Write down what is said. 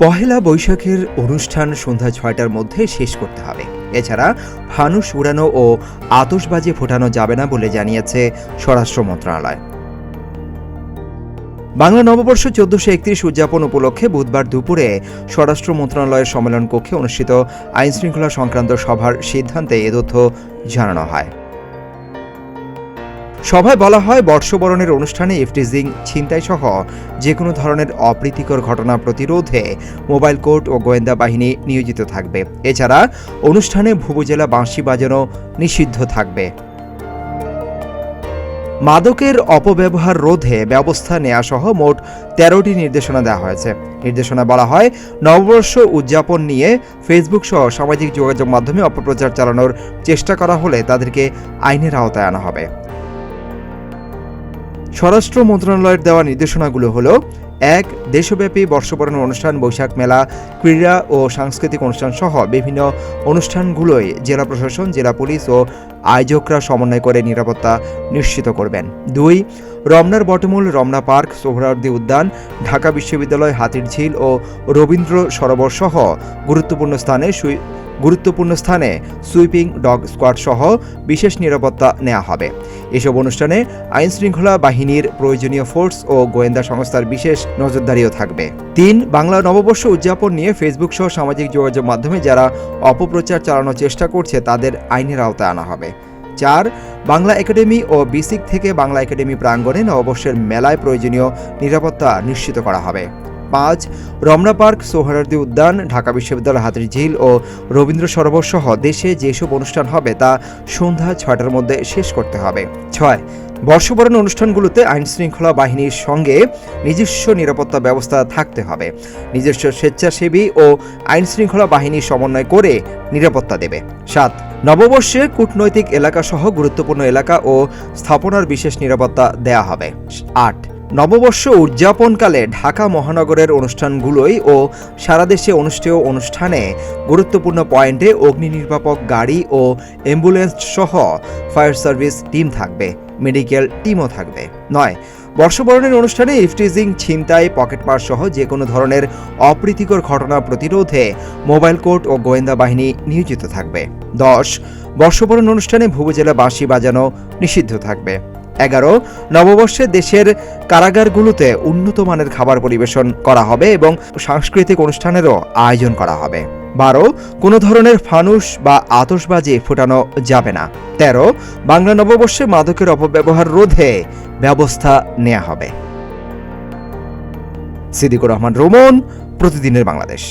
পহেলা বৈশাখের অনুষ্ঠান সন্ধ্যা ৬টার মধ্যে শেষ করতে হবে। এছাড়া ফানুস উড়ানো ও আতশবাজি ফোটানো যাবে না বলে জানিয়েছে স্বরাষ্ট্র মন্ত্রণালয়। বাংলা নববর্ষ ১৪৩১ উদযাপন উপলক্ষে বুধবার দুপুরে স্বরাষ্ট্র মন্ত্রণালয়ের সম্মেলন কক্ষে অনুষ্ঠিত আইনশৃঙ্খলা সংক্রান্ত সভার সিদ্ধান্তে এ তথ্য জানানো হয়। সভায় বলা হয়, বর্ষবরণের অনুষ্ঠানে ইফটিজিং, ছিনতাই সহ যে কোনো ধরনের অপ্রীতিকর ঘটনা প্রতিরোধে মোবাইল কোর্ট ও গোয়েন্দা বাহিনী নিয়োজিত থাকবে। এছাড়া অনুষ্ঠানে ভুবুজেলা বাঁশি বাজানো নিষিদ্ধ থাকবে। মাদকের অপব্যবহার রোধে ব্যবস্থা নেওয়া সহ মোট ১৩টি নির্দেশনা দেওয়া হয়েছে। নির্দেশনা বলা হয়, নববর্ষ উদযাপন নিয়ে ফেসবুক সহ সামাজিক যোগাযোগ মাধ্যমে অপপ্রচার চালানোর চেষ্টা করা হলে তাদেরকে আইনের আওতায় আনা হবে। স্বরাষ্ট্র মন্ত্রণালয়ের দেওয়া নির্দেশনাগুলো হলো: ১. দেশব্যাপী বর্ষবরণ অনুষ্ঠান, বৈশাখ মেলা, ক্রীড়া ও সাংস্কৃতিক অনুষ্ঠান সহ বিভিন্ন অনুষ্ঠানগুলোয় জেলা প্রশাসন, জেলা পুলিশ ও আয়োজকরা সমন্বয় করে নিরাপত্তা নিশ্চিত করবেন। ২. রমনার বটমূল, রমনা পার্ক, সোহরাওয়ার্দী উদ্যান, ঢাকা বিশ্ববিদ্যালয়, হাতিরঝিল ও রবীন্দ্র সরোবর সহ গুরুত্বপূর্ণ স্থানে সুইপিং ডগ স্কোয়াড সহ বিশেষ নিরাপত্তা নেওয়া হবে। এসব অনুষ্ঠানে আইনশৃঙ্খলা বাহিনীর প্রয়োজনীয় ফোর্স ও গোয়েন্দা সংস্থার বিশেষ নজরদারিও থাকবে। ৩. বাংলা নববর্ষ উদযাপন নিয়ে ফেসবুক সহ সামাজিক যোগাযোগ মাধ্যমে যারা অপপ্রচার চালানোর চেষ্টা করছে তাদের আইনের আওতায় আনা হবে। ৪. বাংলা একাডেমি ও বিসিক থেকে বাংলা একাডেমি প্রাঙ্গণে নববর্ষের মেলায় প্রয়োজনীয় নিরাপত্তা নিশ্চিত করা হবে। ৫. রমনা পার্ক, সোহরাওয়ার্দী উদ্যান, ঢাকা বিশ্ববিদ্যালয়, হাতিরঝিল ও রবীন্দ্র সরোবর সহ দেশে যেসব অনুষ্ঠান হবে তা সন্ধ্যা ৬টার মধ্যে শেষ করতে হবে। ৬. বর্ষবরণ অনুষ্ঠানগুলোতে আইনশৃঙ্খলা বাহিনীর সঙ্গে নিজস্ব নিরাপত্তা ব্যবস্থা থাকতে হবে। নিজস্ব স্বেচ্ছাসেবী ও আইনশৃঙ্খলা বাহিনী সমন্বয় করে নিরাপত্তা দেবে। ৭. নববর্ষে কূটনৈতিক এলাকা সহ গুরুত্বপূর্ণ এলাকা ও স্থাপনার বিশেষ নিরাপত্তা দেয়া হবে। ৮. নববর্ষ উদযাপনকালে ঢাকা মহানগরের অনুষ্ঠানগুলোই ও সারা দেশে অনুষ্ঠেয় অনুষ্ঠানে গুরুত্বপূর্ণ পয়েন্টে অগ্নি নির্বাপক গাড়ি ও অ্যাম্বুলেন্স সহ ফায়ার সার্ভিস টিম থাকবে, মেডিকেল টিমও থাকবে। ৯. বর্ষবরণের অনুষ্ঠানে ইফটিজিং, ছিনতাই, পকেটমার সহ যে কোনো ধরনের অপ্রীতিকর ঘটনা প্রতিরোধে মোবাইল কোর্ট ও গোয়েন্দা বাহিনী নিয়োজিত থাকবে। ১০. বর্ষবরণ অনুষ্ঠানে ভুবুজেলা বাঁশি বাজানো নিষিদ্ধ থাকবে। ১১. নববর্ষে দেশের কারাগারগুলোতে উন্নত মানের খাবার পরিবেশন করা হবে এবং সাংস্কৃতিক অনুষ্ঠানেরও আয়োজন করা হবে। ১২. কোনো ধরনের ফানুস বা আতশবাজি ফোটানো যাবে না। ১৩. বাংলা নববর্ষে মাদকের অপব্যবহার রোধে ব্যবস্থা নেওয়া হবে। সিদ্দিকুর রহমান, রোমন, প্রতিদিনের বাংলাদেশ।